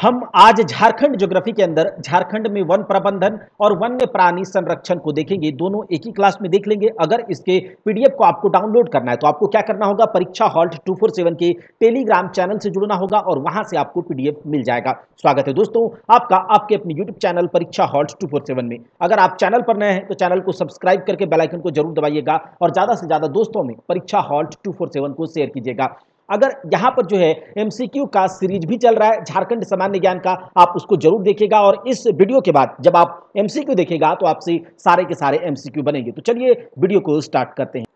हम आज झारखंड ज्योग्राफी के अंदर झारखंड में वन प्रबंधन और वन्य प्राणी संरक्षण को देखेंगे। दोनों एक ही क्लास में देख लेंगे। अगर इसके पीडीएफ को आपको डाउनलोड करना है तो आपको क्या करना होगा, परीक्षा हॉल्ट 247 के टेलीग्राम चैनल से जुड़ना होगा और वहां से आपको पीडीएफ मिल जाएगा। स्वागत है दोस्तों आपका आपके अपने यूट्यूब चैनल परीक्षा हॉल्ट 247 में। अगर आप चैनल पर नए हैं तो चैनल को सब्सक्राइब करके बेल आइकन को जरूर दबाइएगा और ज्यादा से ज्यादा दोस्तों में परीक्षा हॉल्ट 247 को शेयर कीजिएगा। अगर यहां पर जो है एमसीक्यू का सीरीज भी चल रहा है झारखंड सामान्य ज्ञान का, आप उसको जरूर देखिएगा और इस वीडियो के बाद जब आप एमसीक्यू देखिएगा तो आपसे सारे के सारे एमसीक्यू बनेंगे। तो चलिए वीडियो को स्टार्ट करते हैं।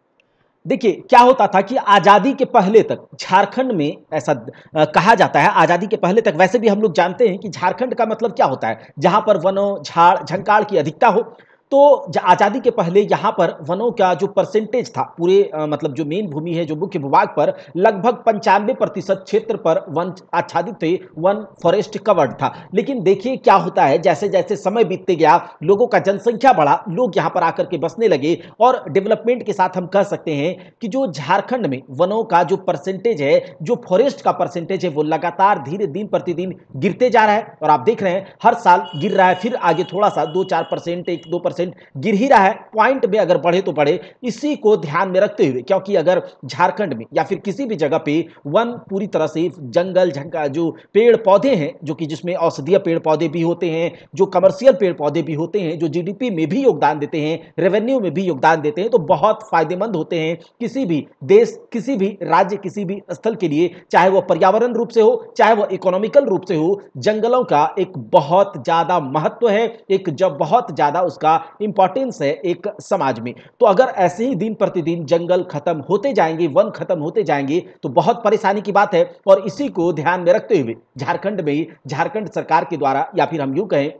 देखिए क्या होता था कि आजादी के पहले तक झारखंड में ऐसा कहा जाता है, आजादी के पहले तक वैसे भी हम लोग जानते हैं कि झारखंड का मतलब क्या होता है, जहां पर वनों झाड़ झंकाड़ की अधिकता हो। तो आजादी के पहले यहाँ पर वनों का जो परसेंटेज था पूरे मतलब जो मेन भूमि है, जो मुख्य भूभाग पर लगभग 95% क्षेत्र पर वन आच्छादित थे, वन फॉरेस्ट कवर्ड था। लेकिन देखिए क्या होता है, जैसे जैसे समय बीतते गया, लोगों का जनसंख्या बढ़ा, लोग यहाँ पर आकर के बसने लगे और डेवलपमेंट के साथ हम कह सकते हैं कि जो झारखंड में वनों का जो परसेंटेज है, जो फॉरेस्ट का परसेंटेज है, वो लगातार धीरे दिन प्रतिदिन गिरते जा रहा है। और आप देख रहे हैं हर साल गिर रहा है, फिर आगे थोड़ा सा 2-4%, 1-2% गिर ही रहा है। पॉइंट में अगर बढ़े तो बढ़े, इसी को ध्यान में रखते हुए, क्योंकि अगर झारखंड में या फिर किसी भी जगह पे वन पूरी तरह से जंगल झंका जो पेड़ पौधे हैं, जो कि जिसमें औषधीय पेड़ पौधे भी होते हैं, जो कमर्शियल पेड़ पौधे भी होते हैं, जो जीडीपी में भी योगदान देते हैं, रेवेन्यू में भी योगदान देते हैं, तो बहुत फायदेमंद होते हैं किसी भी देश, किसी भी राज्य, किसी भी स्थल के लिए, चाहे वह पर्यावरण रूप से हो, चाहे वह इकोनॉमिकल रूप से हो। जंगलों का एक बहुत ज्यादा महत्व है, एक जब बहुत ज्यादा उसका इंपॉर्टेंस है एक समाज में। तो अगर ऐसे ही दिन प्रतिदिन जंगल खत्म होते जाएंगे, वन खत्म होते जाएंगे, तो बहुत परेशानी की बात है। और इसी को ध्यान में रखते हुए झारखंड में झारखंड सरकार के द्वारा, या फिर हम यूं कहें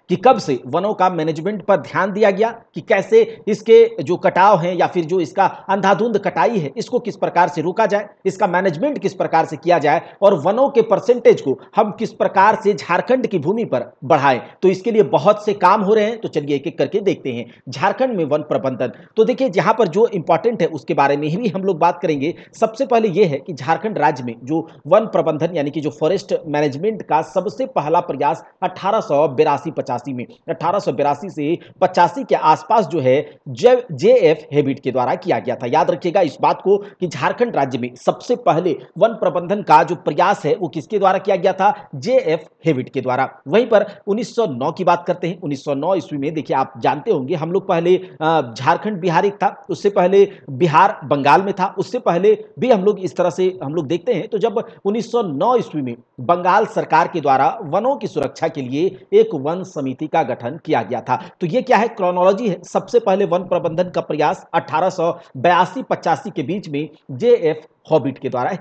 कि कब से वनों का मैनेजमेंट पर ध्यान दिया गया कि कैसे इसके जो कटाव हैं या फिर जो इसका अंधाधुंध कटाई है, इसको किस प्रकार से रोका जाए, इसका मैनेजमेंट किस प्रकार से किया जाए और वनों के परसेंटेज को हम किस प्रकार से झारखंड की भूमि पर बढ़ाएं। तो इसके लिए बहुत से काम हो रहे हैं। तो चलिए एक एक करके देखते हैं झारखंड में वन प्रबंधन। तो देखिए जहां पर जो इंपॉर्टेंट है उसके बारे में ही हम लोग बात करेंगे। सबसे पहले यह है कि झारखंड राज्य में जो वन प्रबंधन यानी कि जो फॉरेस्ट मैनेजमेंट का सबसे पहला प्रयास 1882-85 में 1882 से 85 के आसपास जो है जेएफ हेबिट के द्वारा किया गया था। याद रखिएगा इस बात को कि झारखंड राज्य में सबसे पहले वन प्रबंधन का जो प्रयास है वो किसके द्वारा किया गया था, जेएफ हेबिट के द्वारा। वहीं पर 1909 की बात करते हैं। 1909 ईस्वी में देखिए आप जानते होंगे हम लोग पहले झारखंड बिहार एक था, उससे पहले बिहार बंगाल में था, उससे पहले भी हम लोग इस तरह से हम लोग देखते हैं। तो जब 1909 ईस्वी में बंगाल सरकार के द्वारा वनों की सुरक्षा के लिए एक वन समिति का गठन किया गया था। तो ये क्या है, क्रोनोलॉजी है। सबसे पहले वन प्रबंधन का प्रयास 1882-85 के बीच में जेएफ हेबिट के द्वारा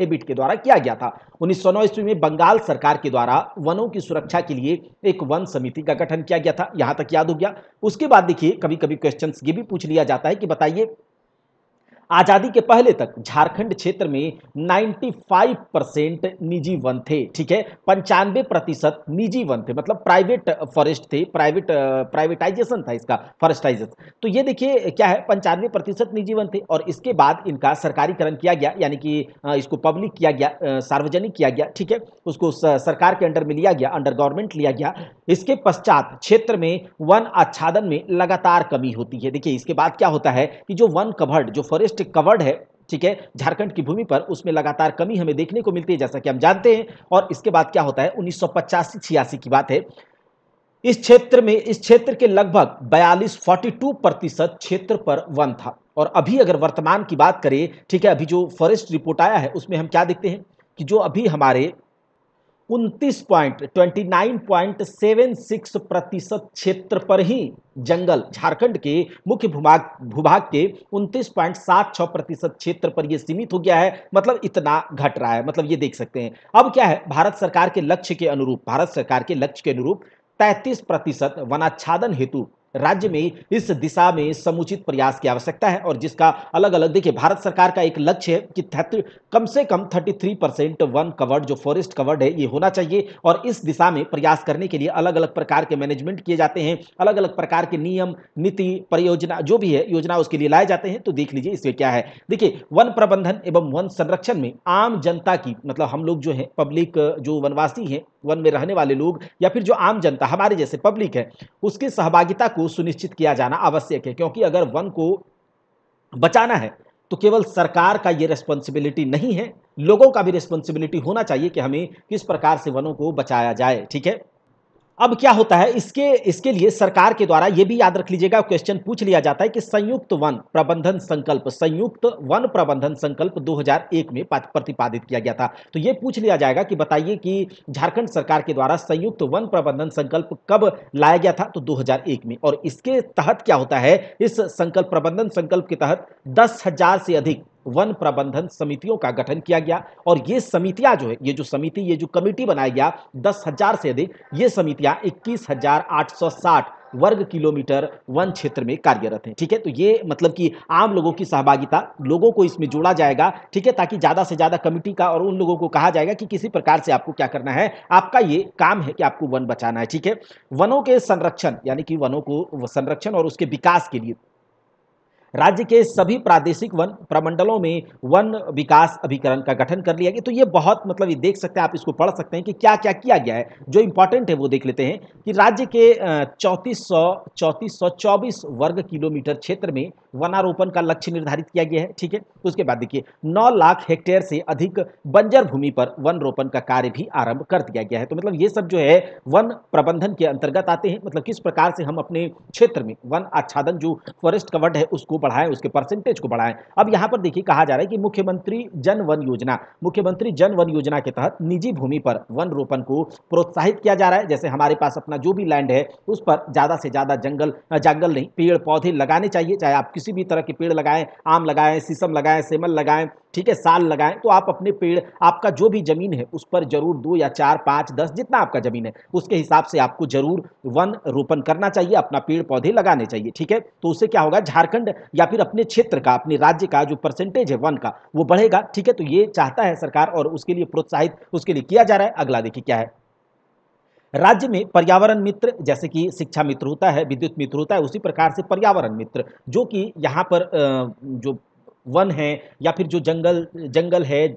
किया गया था। 1909 ईस्वी में बंगाल सरकार के द्वारा वनों की सुरक्षा के लिए एक वन समिति का गठन किया गया था। यहां तक याद हो गया। उसके बाद देखिए कभी कभी क्वेश्चंस ये भी पूछ लिया जाता है कि बताइए आजादी के पहले तक झारखंड क्षेत्र में 95% निजी वन थे। ठीक है, 95% निजी वन थे, मतलब प्राइवेट फॉरेस्ट थे, प्राइवेटाइजेशन था इसका, फॉरेस्टाइजेशन। तो ये देखिए क्या है, 95% निजी वन थे और इसके बाद इनका सरकारीकरण किया गया, यानी कि इसको पब्लिक किया गया, सार्वजनिक किया गया। ठीक है, उसको सरकार के अंडर में लिया गया, अंडर गवर्नमेंट लिया गया। इसके पश्चात क्षेत्र में वन आच्छादन में लगातार कमी होती है। देखिए इसके बाद क्या होता है कि जो वन कवर्ड, जो फॉरेस्ट कवर्ड है, ठीक है, झारखंड की भूमि पर, उसमें लगातार कमी हमें देखने को मिलती है, जैसा कि हम जानते हैं। और इसके बाद क्या होता है, 1985-86 की बात है। इस क्षेत्र के लगभग 42-42% क्षेत्र पर वन था। और अभी अगर वर्तमान की बात करें, ठीक है, अभी जो फॉरेस्ट रिपोर्ट आया है उसमें हम क्या देखते हैं कि जो अभी हमारे 29.76% क्षेत्र पर ही जंगल, झारखंड के मुख्य भूभाग के 29.76% क्षेत्र पर यह सीमित हो गया है। मतलब इतना घट रहा है, मतलब ये देख सकते हैं। अब क्या है, भारत सरकार के लक्ष्य के अनुरूप 33% वनाच्छादन हेतु राज्य में इस दिशा में समुचित प्रयास की आवश्यकता है और जिसका अलग अलग देखिए भारत सरकार का एक लक्ष्य है कि कम से कम 33% वन कवर्ड जो फॉरेस्ट कवर्ड है ये होना चाहिए और इस दिशा में प्रयास करने के लिए अलग अलग प्रकार के मैनेजमेंट किए जाते हैं, अलग अलग प्रकार के नियम नीति परियोजना जो भी है योजना उसके लिए लाए जाते हैं। तो देख लीजिए इसमें क्या है। देखिए वन प्रबंधन एवं वन संरक्षण में आम जनता की मतलब हम लोग जो है पब्लिक जो वनवासी हैं वन में रहने वाले लोग या फिर जो आम जनता हमारे जैसे पब्लिक है उसकी सहभागिता को सुनिश्चित किया जाना आवश्यक है, क्योंकि अगर वन को बचाना है तो केवल सरकार का ये रिस्पॉन्सिबिलिटी नहीं है, लोगों का भी रिस्पॉन्सिबिलिटी होना चाहिए कि हमें किस प्रकार से वनों को बचाया जाए। ठीक है, अब क्या होता है इसके लिए सरकार के द्वारा यह भी याद रख लीजिएगा, क्वेश्चन पूछ लिया जाता है कि संयुक्त वन प्रबंधन संकल्प 2001 में प्रतिपादित किया गया था। तो यह पूछ लिया जाएगा कि बताइए कि झारखंड सरकार के द्वारा संयुक्त वन प्रबंधन संकल्प कब लाया गया था, तो 2001 में। और इसके तहत क्या होता है, इस प्रबंधन संकल्प के तहत 10,000 से अधिक वन प्रबंधन समितियों का गठन किया गया और ये समितियां जो है ये जो कमेटी बनाया गया 10,000 से अधिक ये समितियां 21,860 वर्ग किलोमीटर वन क्षेत्र में कार्यरत हैं। ठीक है, तो ये मतलब कि आम लोगों की सहभागिता, लोगों को इसमें जोड़ा जाएगा। ठीक है, ताकि ज्यादा से ज्यादा कमेटी का और उन लोगों को कहा जाएगा कि किसी प्रकार से आपको क्या करना है, आपका ये काम है कि आपको वन बचाना है। ठीक है, वनों के संरक्षण यानी कि वनों को संरक्षण और उसके विकास के लिए राज्य के सभी प्रादेशिक वन प्रमंडलों में वन विकास अभिकरण का गठन कर लिया गया। तो ये बहुत मतलब ये देख सकते हैं आप, इसको पढ़ सकते हैं कि क्या क्या किया गया है। जो इंपॉर्टेंट है वो देख लेते हैं कि राज्य के 3424 वर्ग किलोमीटर क्षेत्र में वनारोपण का लक्ष्य निर्धारित किया गया है। ठीक है, तो उसके बाद देखिए 9 लाख हेक्टेयर से अधिक बंजर भूमि पर वन रोपण का कार्य भी आरंभ कर दिया गया है। तो मतलब ये सब जो है वन प्रबंधन के अंतर्गत आते हैं। मतलब किस प्रकार से हम अपने क्षेत्र में वन आच्छादन जो फॉरेस्ट कवर्ड है उसको बढ़ाएं, उसके परसेंटेज को बढ़ाएं। अब यहां पर देखिए कहा जा रहा है कि मुख्यमंत्री जन वन योजना के तहत निजी भूमि पर वन रोपण को प्रोत्साहित किया जा रहा है। जैसे हमारे पास अपना जो भी लैंड है उस पर ज्यादा से ज्यादा जंगल नहीं पेड़ पौधे लगाने चाहिए, चाहे आप किसी भी तरह के पेड़ लगाएं, आम लगाएं, शीशम लगाएं, सेमल लगाएं, ठीक है, साल लगाएं। तो आप अपने पेड़, आपका जो भी जमीन है उस पर जरूर 2 या 4 5 10 जितना आपका जमीन है उसके हिसाब से आपको जरूर वन रोपण करना चाहिए, अपना पेड़ पौधे लगाने चाहिए। ठीक है, तो उससे क्या होगा, झारखंड या फिर अपने क्षेत्र का, अपने राज्य का जो परसेंटेज है वन का वो बढ़ेगा। ठीक है, तो ये चाहता है सरकार और उसके लिए प्रोत्साहित उसके लिए किया जा रहा है। अगला देखिए क्या है, राज्य में पर्यावरण मित्र जैसे कि शिक्षा मित्र होता है, विद्युत मित्र होता है, उसी प्रकार से पर्यावरण मित्र जो कि यहाँ पर जो वन है या फिर जो जंगल है,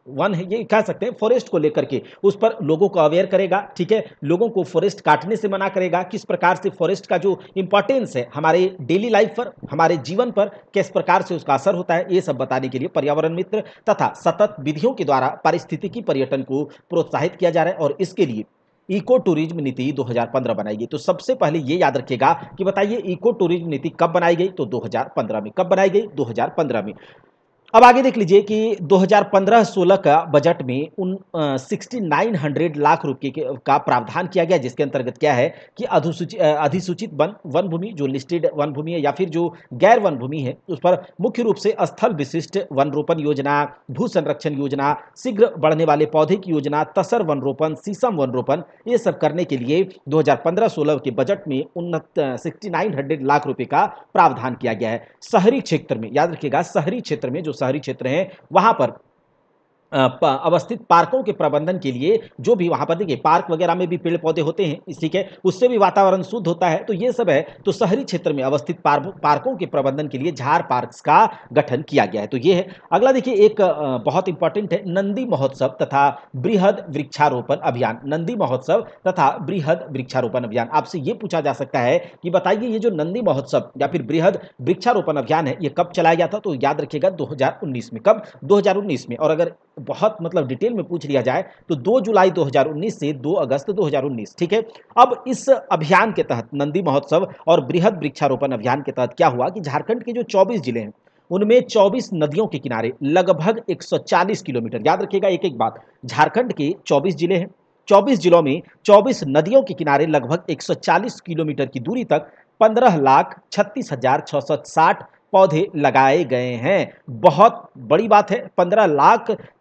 वन है, ये कह सकते हैं फॉरेस्ट को लेकर के उस पर लोगों को अवेयर करेगा। ठीक है, लोगों को फॉरेस्ट काटने से मना करेगा, किस प्रकार से फॉरेस्ट का जो इंपॉर्टेंस है हमारे डेली लाइफ पर, हमारे जीवन पर किस प्रकार से उसका असर होता है, ये सब बताने के लिए पर्यावरण मित्र तथा सतत विधियों के द्वारा पारिस्थितिकी पर्यटन को प्रोत्साहित किया जा रहा है। और इसके लिए इको टूरिज्म नीति 2015 बनाई गई। तो सबसे पहले ये याद रखिएगा कि बताइए इको टूरिज्म नीति कब बनाई गई, तो 2015 में। कब बनाई गई, 2015 में। अब आगे देख लीजिए कि 2015-16 का बजट में 6900 लाख रुपए का प्रावधान किया गया, जिसके अंतर्गत क्या है कि अधिसूचित वन भूमि जो लिस्टेड वन भूमि है या फिर जो गैर वन भूमि है उस पर मुख्य रूप से स्थल विशिष्ट वन रोपण योजना, भू संरक्षण योजना, शीघ्र बढ़ने वाले पौधे की योजना, तसर वन रोपण, शीशम वन रोपण, ये सब करने के लिए 2015-16 के बजट में 6900 लाख रुपए का प्रावधान किया गया है। शहरी क्षेत्र में याद रखिएगा, शहरी क्षेत्र में जो शहरी क्षेत्र हैं वहां पर अवस्थित पार्कों के प्रबंधन के लिए, जो भी वहां पर देखिए पार्क वगैरह में भी पेड़ पौधे होते हैं, ठीक है, उससे भी वातावरण शुद्ध होता है। तो ये सब है, तो शहरी क्षेत्र में अवस्थित पार्कों के प्रबंधन के लिए झार पार्क्स का गठन किया गया है। तो ये है। अगला देखिए एक बहुत इंपॉर्टेंट है, नंदी महोत्सव तथा बृहद वृक्षारोपण अभियान। नंदी महोत्सव तथा बृहद वृक्षारोपण अभियान, आपसे ये पूछा जा सकता है कि बताइए ये जो नंदी महोत्सव या फिर बृहद वृक्षारोपण अभियान है ये कब चलाया गया था, तो याद रखिएगा 2019 में। कब, 2019 में। और अगर बहुत मतलब डिटेल में पूछ लिया जाए तो 2 जुलाई 2019 से 2 अगस्त 2019। ठीक है, अब इस अभियान के तहत, नंदी महोत्सव और बृहद वृक्षारोपण अभियान के तहत क्या हुआ कि झारखंड के जो 24 जिले हैं उनमें 24 नदियों के किनारे लगभग 140 किलोमीटर, याद रखिएगा एक एक बात, झारखंड के 24 जिले हैं, 24 जिलों में 24 नदियों के किनारे लगभग 140 किलोमीटर की दूरी तक 15,36,660 पौधे लगाए गए हैं। बहुत बड़ी बात है,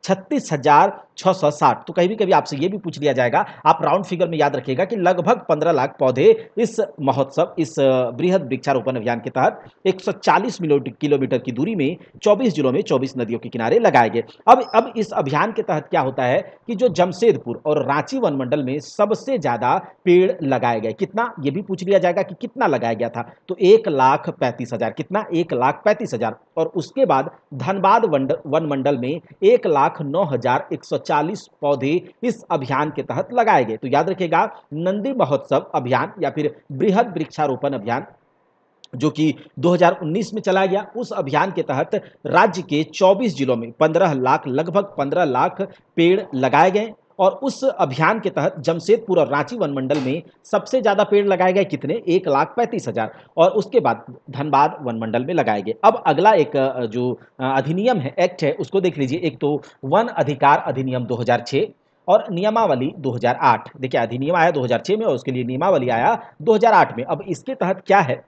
36,660। तो कहीं भी कभी आपसे ये भी पूछ लिया जाएगा, आप राउंड फिगर में याद रखिएगा कि लगभग 15 लाख पौधे इस महोत्सव, इस बृहद वृक्षारोपण अभियान के तहत 140 किलोमीटर की दूरी में 24 जिलों में 24 नदियों के किनारे लगाए गए। अब इस अभियान के तहत क्या होता है कि जो जमशेदपुर और रांची वन मंडल में सबसे ज्यादा पेड़ लगाए गए, कितना ये भी पूछ लिया जाएगा कि कितना लगाया गया था, तो 1,35,000। कितना? 1,35,000। और उसके बाद धनबाद वन मंडल में 1,09,140 पौधे इस अभियान के तहत लगाए गए। तो याद रखिएगा, नंदी महोत्सव अभियान या फिर बृहद वृक्षारोपण अभियान जो कि 2019 में चला गया, उस अभियान के तहत राज्य के 24 जिलों में 15 लाख, लगभग 15 लाख पेड़ लगाए गए। और उस अभियान के तहत जमशेदपुर और रांची वन मंडल में सबसे ज्यादा पेड़ लगाए गए, कितने? 1,35,000। और उसके बाद धनबाद वन मंडल में लगाए गए। अब अगला एक जो अधिनियम है, एक्ट है, उसको देख लीजिए। एक तो वन अधिकार अधिनियम 2006 और नियमावली 2008। देखिए, अधिनियम आया 2006 में और उसके लिए नियमावली आया 2008 में। अब इसके तहत क्या है,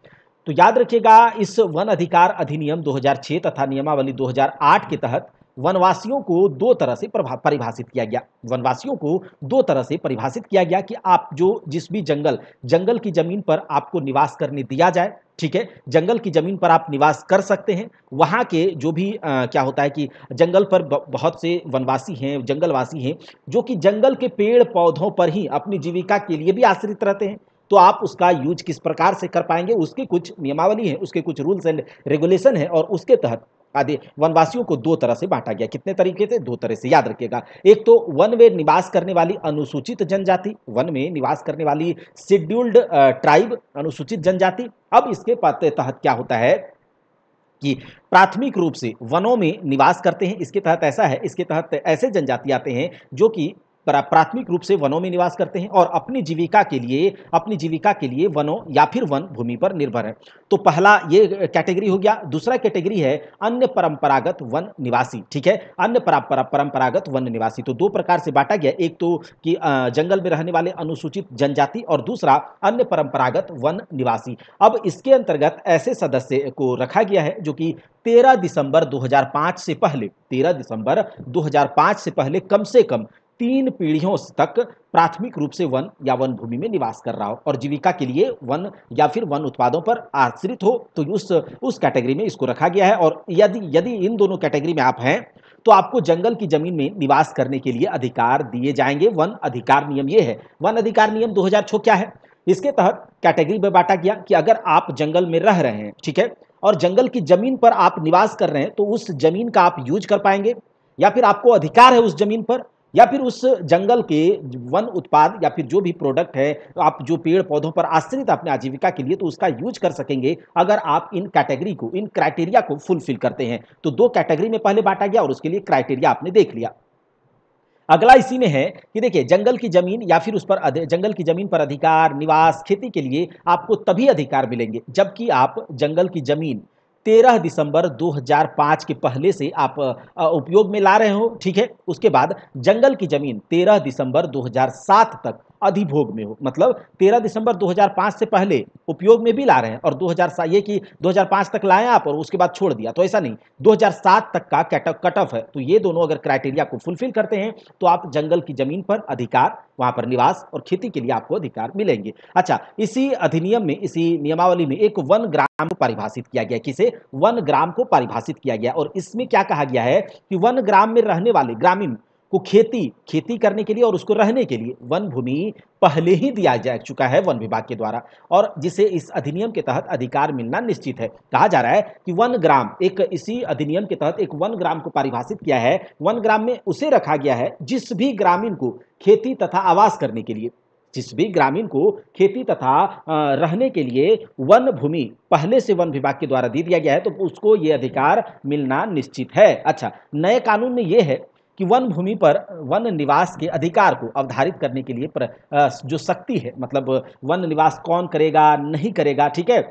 तो याद रखिएगा, इस वन अधिकार अधिनियम 2006 तथा नियमावली 2008 के तहत वनवासियों को दो तरह से परिभाषित किया गया। वनवासियों को दो तरह से परिभाषित किया गया कि आप जो जिस भी जंगल की जमीन पर आपको निवास करने दिया जाए, ठीक है, जंगल की जमीन पर आप निवास कर सकते हैं। वहां के जो भी क्या होता है कि जंगल पर बहुत से वनवासी हैं, जंगलवासी हैं, जो कि जंगल के पेड़ पौधों पर ही अपनी जीविका के लिए भी आश्रित रहते हैं। तो आप उसका यूज किस प्रकार से कर पाएंगे, उसकी कुछ नियमावली है, उसके कुछ रूल्स एंड रेगुलेशन है। और उसके तहत आदि वनवासियों को दो तरह से बांटा गया। कितने तरीके से? दो तरह से, याद रखिएगा। एक तो वन में निवास करने वाली अनुसूचित जनजाति, वन में निवास करने वाली शेड्यूल्ड ट्राइब, अनुसूचित जनजाति। अब इसके तहत क्या होता है कि प्राथमिक रूप से वनों में निवास करते हैं। इसके तहत ऐसा है, इसके तहत ऐसे जनजाति आते हैं जो कि प्राथमिक रूप से वनों में निवास करते हैं और अपनी जीविका के लिए वनों या फिर वन भूमि पर निर्भर है। तो पहला ये कैटेगरी हो गया। दूसरा कैटेगरी है अन्य परंपरागत वन निवासी, ठीक है, अन्य परंपरागत वन निवासी। तो दो प्रकार से बांटा गया, एक तो कि जंगल में रहने वाले अनुसूचित जनजाति और दूसरा अन्य परंपरागत वन निवासी। अब इसके अंतर्गत ऐसे सदस्य को रखा गया है जो कि 13 दिसंबर 2005 से पहले 13 दिसंबर 2005 से पहले कम से कम 3 पीढ़ियों तक प्राथमिक रूप से वन या वन भूमि में निवास कर रहा हो और जीविका के लिए वन या फिर वन उत्पादों पर आश्रित हो, तो उस कैटेगरी में इसको रखा गया है। और यदि इन दोनों कैटेगरी में आप हैं तो आपको जंगल की जमीन में निवास करने के लिए अधिकार दिए जाएंगे। वन अधिकार नियम ये है, वन अधिकार नियम 2006 क्या है, इसके तहत कैटेगरी में बांटा गया कि अगर आप जंगल में रह रहे हैं, ठीक है, और जंगल की जमीन पर आप निवास कर रहे हैं, तो उस जमीन का आप यूज कर पाएंगे या फिर आपको अधिकार है उस जमीन पर, या फिर उस जंगल के वन उत्पाद या फिर जो भी प्रोडक्ट है, आप जो पेड़ पौधों पर आश्रित अपने आजीविका के लिए, तो उसका यूज कर सकेंगे अगर आप इन कैटेगरी को, इन क्राइटेरिया को फुलफिल करते हैं। तो दो कैटेगरी में पहले बांटा गया और उसके लिए क्राइटेरिया आपने देख लिया। अगला इसी में है कि देखिए, जंगल की जमीन या फिर उस पर जंगल की जमीन पर अधिकार, निवास, खेती के लिए आपको तभी अधिकार मिलेंगे जबकि आप जंगल की जमीन 13 दिसंबर 2005 के पहले से आप उपयोग में ला रहे हो, ठीक है। उसके बाद जंगल की जमीन 13 दिसंबर 2007 तक अधिभोग में हो, मतलब 13 दिसंबर 2005 से पहले उपयोग में भी ला रहे हैं और 2007 ये कि 2005 तक लाए आप और उसके बाद छोड़ दिया, तो ऐसा नहीं, 2007 तक का कट ऑफ है। तो ये दोनों अगर क्राइटेरिया को फुलफिल करते हैं तो आप जंगल की जमीन पर अधिकार, वहां पर निवास और खेती के लिए आपको अधिकार मिलेंगे। अच्छा, इसी अधिनियम में, इसी नियमावली में एक वन ग्राम को परिभाषित किया गया। किसे? वन ग्राम को परिभाषित किया गया। और इसमें क्या कहा गया है कि वन ग्राम में रहने वाले ग्रामीण को खेती करने के लिए और उसको रहने के लिए वन भूमि पहले ही दिया जा चुका है वन विभाग के द्वारा, और जिसे इस अधिनियम के तहत अधिकार मिलना निश्चित है। कहा जा रहा है कि वन ग्राम, एक इसी अधिनियम के तहत एक वन ग्राम को परिभाषित किया है। वन ग्राम में उसे रखा गया है जिस भी ग्रामीण को खेती तथा आवास करने के लिए, जिस भी ग्रामीण को खेती तथा रहने के लिए वन भूमि पहले से वन विभाग के द्वारा दे दिया गया है, तो उसको ये अधिकार मिलना निश्चित है। अच्छा, नए कानून में यह है कि वन भूमि पर वन निवास के अधिकार को अवधारित करने के लिए जो शक्ति है, मतलब वन निवास कौन करेगा, नहीं करेगा, ठीक है,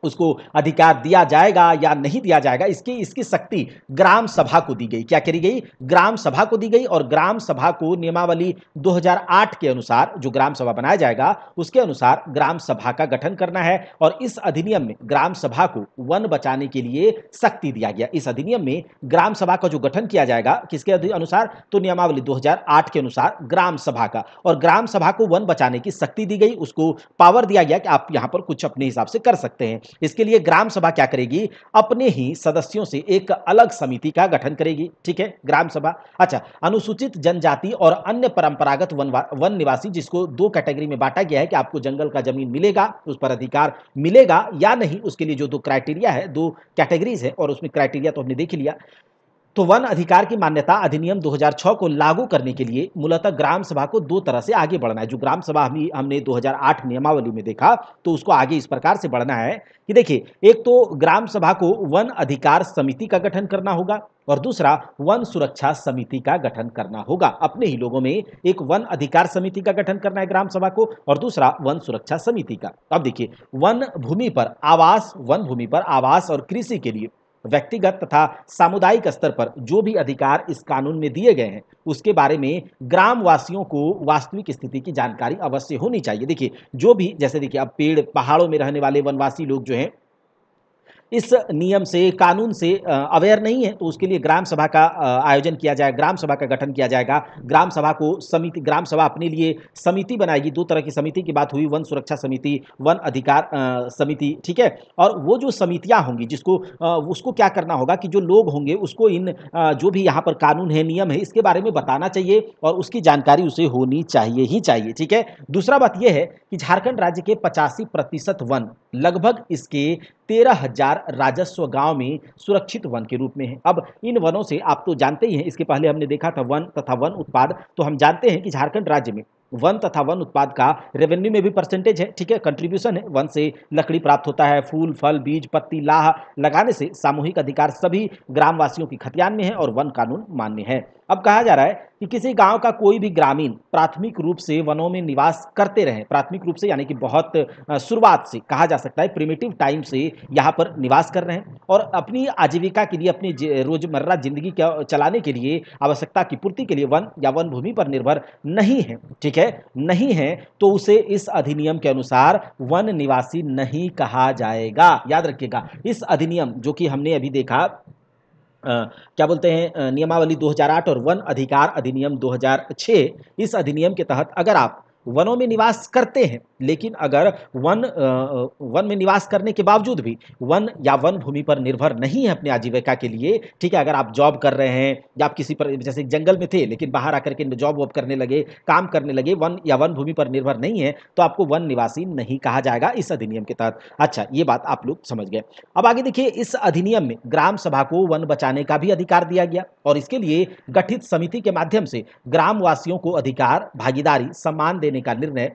उसको अधिकार दिया जाएगा या नहीं दिया जाएगा, इसकी इसकी शक्ति ग्राम सभा को दी गई। क्या करी गई? ग्राम सभा को दी गई। और ग्राम सभा को नियमावली 2008 के अनुसार जो ग्राम सभा बनाया जाएगा उसके अनुसार ग्राम सभा का गठन करना है। और इस अधिनियम में ग्राम सभा को वन बचाने के लिए शक्ति दिया गया। इस अधिनियम में ग्राम सभा का जो गठन किया जाएगा किसके अनुसार? तो नियमावली 2008 के अनुसार ग्राम सभा का। और ग्राम सभा को वन बचाने की शक्ति दी गई, उसको पावर दिया गया कि आप यहां पर कुछ अपने हिसाब से कर सकते हैं। इसके लिए ग्राम सभा क्या करेगी? अपने ही सदस्यों से एक अलग समिति का गठन करेगी। ठीक है, ग्राम सभा। अच्छा, अनुसूचित जनजाति और अन्य परंपरागत वन निवासी, जिसको दो कैटेगरी में बांटा गया है कि आपको जंगल का जमीन मिलेगा, उस पर अधिकार मिलेगा या नहीं, उसके लिए जो दो क्राइटेरिया है, दो कैटेगरीज है, और उसमें क्राइटेरिया तो हमने देख लिया। तो वन अधिकार की मान्यता अधिनियम 2006 को लागू करने के लिए मूलतः ग्राम सभा को दो तरह से आगे बढ़ना है। जो ग्राम सभा हमने 2008 नियमावली में देखा, तो उसको आगे इस प्रकार से बढ़ना है कि देखिए, एक तो ग्राम सभा को वन अधिकार समिति का गठन करना होगा और दूसरा वन सुरक्षा समिति का गठन करना होगा। अपने ही लोगों में एक वन अधिकार समिति का गठन करना है ग्राम सभा को, और दूसरा वन सुरक्षा समिति का। अब देखिए, वन भूमि पर आवास और कृषि के लिए व्यक्तिगत तथा सामुदायिक स्तर पर जो भी अधिकार इस कानून में दिए गए हैं उसके बारे में ग्रामवासियों को वास्तविक स्थिति की जानकारी अवश्य होनी चाहिए। देखिए, जो भी, जैसे देखिए, अब पेड़ पहाड़ों में रहने वाले वनवासी लोग जो हैं इस नियम से, कानून से अवेयर नहीं है, तो उसके लिए ग्राम सभा का आयोजन किया जाएगा, ग्राम सभा का गठन किया जाएगा। ग्राम सभा को समिति, ग्राम सभा अपने लिए समिति बनाएगी। दो तरह की समिति की बात हुई, वन सुरक्षा समिति, वन अधिकार समिति। ठीक है, और वो जो समितियां होंगी, जिसको उसको क्या करना होगा कि जो लोग होंगे उसको इन जो भी यहाँ पर कानून है, नियम है, इसके बारे में बताना चाहिए और उसकी जानकारी उसे होनी चाहिए ही चाहिए। ठीक है, दूसरा बात यह है कि झारखंड राज्य के 85% वन, लगभग इसके 13,000 राजस्व गांव में सुरक्षित वन के रूप में है। अब इन वनों से आप तो जानते ही हैं, इसके पहले हमने देखा था वन तथा वन उत्पाद, तो हम जानते हैं कि झारखंड राज्य में वन तथा वन उत्पाद का रेवेन्यू में भी परसेंटेज है। ठीक है, कंट्रीब्यूशन है। वन से लकड़ी प्राप्त होता है, फूल फल बीज पत्ती लाह लगाने से सामूहिक अधिकार सभी ग्रामवासियों की खतियान में है और वन कानून मान्य है। अब कहा जा रहा है कि किसी गांव का कोई भी ग्रामीण प्राथमिक रूप से वनों में निवास करते रहे, प्राथमिक रूप से यानी कि बहुत शुरुआत से, कहा जा सकता है प्रिमिटिव टाइम से यहाँ पर निवास कर रहे हैं और अपनी आजीविका के लिए, अपनी रोजमर्रा जिंदगी चलाने के लिए, आवश्यकता की पूर्ति के लिए वन या वन भूमि पर निर्भर नहीं है। ठीक है, नहीं है, तो उसे इस अधिनियम के अनुसार वन निवासी नहीं कहा जाएगा। याद रखिएगा, इस अधिनियम जो कि हमने अभी देखा, क्या बोलते हैं, नियमावली 2008 और वन अधिकार अधिनियम 2006, इस अधिनियम के तहत अगर आप वनों में निवास करते हैं, लेकिन अगर वन में निवास करने के बावजूद भी वन या वन भूमि पर निर्भर नहीं है अपने आजीविका के लिए, ठीक है, अगर आप जॉब कर रहे हैं या आप किसी पर, जैसे जंगल में थे लेकिन बाहर आकर के जॉब वॉब करने लगे, काम करने लगे, वन या वन भूमि पर निर्भर नहीं है, तो आपको वन निवासी नहीं कहा जाएगा इस अधिनियम के तहत। अच्छा, ये बात आप लोग समझ गए। अब आगे देखिए, इस अधिनियम में ग्राम सभा को वन बचाने का भी अधिकार दिया गया और इसके लिए गठित समिति के माध्यम से ग्रामवासियों को अधिकार, भागीदारी, सम्मान देने का निर्णय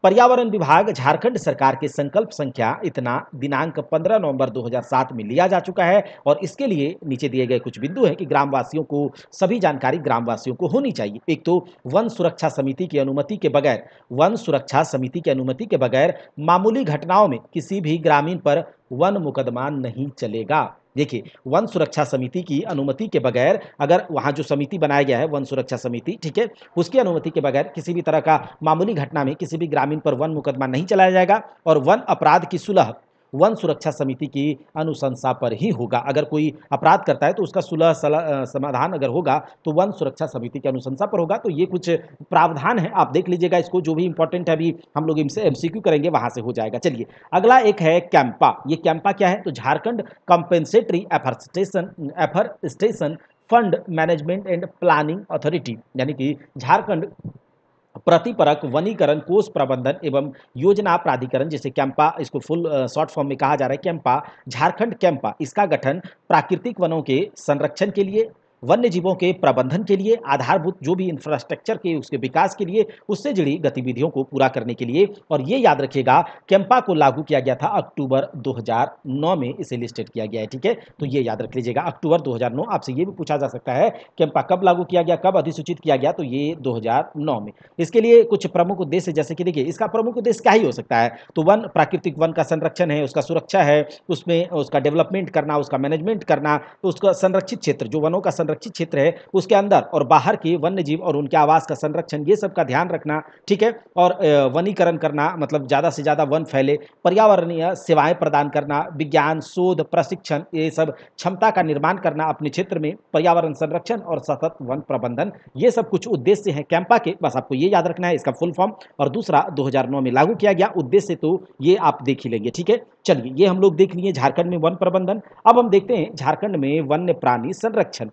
पर्यावरण विभाग झारखंड सरकार के संकल्प संख्या इतना दिनांक 15 नवंबर 2007 में लिया जा चुका है। और इसके लिए नीचे दिए गए कुछ बिंदु हैं कि ग्रामवासियों को सभी जानकारी ग्रामवासियों को होनी चाहिए। एक तो वन सुरक्षा समिति की अनुमति के बगैर, वन सुरक्षा समिति की अनुमति के बगैर मामूली घटनाओं में किसी भी ग्रामीण पर वन मुकदमा नहीं चलेगा। देखिए, वन सुरक्षा समिति की अनुमति के बगैर, अगर वहां जो समिति बनाया गया है वन सुरक्षा समिति, ठीक है, उसकी अनुमति के बगैर किसी भी तरह का मामूली घटना में किसी भी ग्रामीण पर वन मुकदमा नहीं चलाया जाएगा और वन अपराध की सुलह वन सुरक्षा समिति की अनुशंसा पर ही होगा। अगर कोई अपराध करता है तो उसका सुलह समाधान अगर होगा तो वन सुरक्षा समिति की अनुशंसा पर होगा। तो ये कुछ प्रावधान है, आप देख लीजिएगा इसको, जो भी इंपॉर्टेंट है अभी हम लोग MCQ करेंगे वहां से हो जाएगा। चलिए, अगला एक है कैंपा। ये कैंपा क्या है? तो Jharkhand compensatory afforestation fund management and planning authority, यानी कि झारखंड प्रतिपरक वनीकरण कोष प्रबंधन एवं योजना प्राधिकरण, जैसे कैंपा, इसको फुल शॉर्ट फॉर्म में कहा जा रहा है कैंपा, झारखंड कैंपा। इसका गठन प्राकृतिक वनों के संरक्षण के लिए, वन्य जीवों के प्रबंधन के लिए, आधारभूत जो भी इंफ्रास्ट्रक्चर के उसके विकास के लिए, उससे जुड़ी गतिविधियों को पूरा करने के लिए। और ये याद रखिएगा कैंपा को लागू किया गया था अक्टूबर 2009 में, इसे लिस्टेड किया गया है। ठीक है, तो ये याद रख लीजिएगा अक्टूबर 2009। आपसे ये भी पूछा जा सकता है कैंपा कब लागू किया गया, कब अधिसूचित किया गया, तो ये 2009 में। इसके लिए कुछ प्रमुख उद्देश्य, जैसे कि देखिए इसका प्रमुख उद्देश्य क्या ही हो सकता है, तो वन, प्राकृतिक वन का संरक्षण है, उसका सुरक्षा है, उसमें उसका डेवलपमेंट करना, उसका मैनेजमेंट करना, उसका संरक्षित क्षेत्र, जो वनों का संरक्षित क्षेत्र है उसके अंदर और बाहर के वन्य जीव और उनके आवास का संरक्षण, ये सब का ध्यान रखना। ठीक है, और वनीकरण करना, मतलब ज़्यादा से ज़्यादा वन फैले, पर्यावरणीय सेवाएं प्रदान करना, विज्ञान शोध प्रशिक्षण, ये सब क्षमता का निर्माण करना अपने क्षेत्र में, पर्यावरण संरक्षण और सतत वन प्रबंधन, ये सब कुछ उद्देश्य हैं कैंपा के। बस आपको ये याद रखना है इसका फुल फॉर्म। और दूसरा 2009 में लागू किया गया उद्देश्य, तो ये आप देख ही लेंगे। ठीक है, चलिए ये हम लोग देख लिए झारखंड में वन प्रबंधन। अब हम देखते हैं झारखंड में वन्य प्राणी संरक्षण।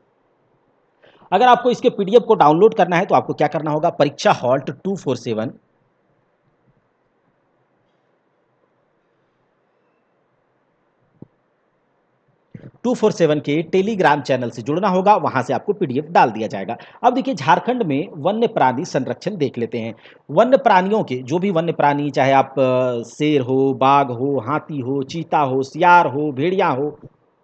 अगर आपको इसके पीडीएफ को डाउनलोड करना है तो आपको क्या करना होगा, परीक्षा हॉल्ट 247 के टेलीग्राम चैनल से जुड़ना होगा, वहां से आपको पीडीएफ डाल दिया जाएगा। अब देखिए झारखंड में वन्य प्राणी संरक्षण देख लेते हैं। वन्य प्राणियों के, जो भी वन्य प्राणी, चाहे आप शेर हो, बाघ हो, हाथी हो, चीता हो, सियार हो, भेड़िया हो,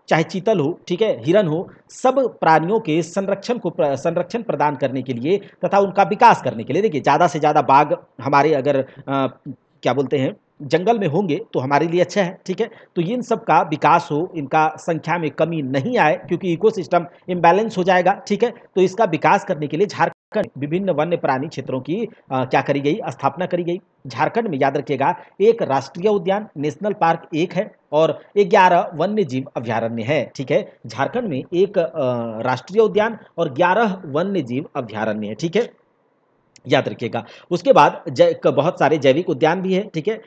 चाहे चीतल हो, ठीक है, हिरन हो, सब प्राणियों के संरक्षण प्रदान करने के लिए तथा उनका विकास करने के लिए, देखिए ज़्यादा से ज़्यादा बाघ हमारे अगर क्या बोलते हैं जंगल में होंगे तो हमारे लिए अच्छा है। ठीक है, तो इन सब का विकास हो, इनका संख्या में कमी नहीं आए, क्योंकि इकोसिस्टम इम्बैलेंस हो जाएगा। ठीक है, तो इसका विकास करने के लिए झारखंड विभिन्न वन्य प्राणी क्षेत्रों की क्या करी गई, स्थापना करी गई। झारखंड में याद रखिएगा एक राष्ट्रीय उद्यान, नेशनल पार्क एक है और 11 वन्य जीव अभ्यारण्य है। ठीक है, झारखंड में एक राष्ट्रीय उद्यान और 11 वन्य जीव अभ्यारण्य है। ठीक है, याद रखिएगा। उसके बाद बहुत सारे जैविक उद्यान भी है। ठीक है,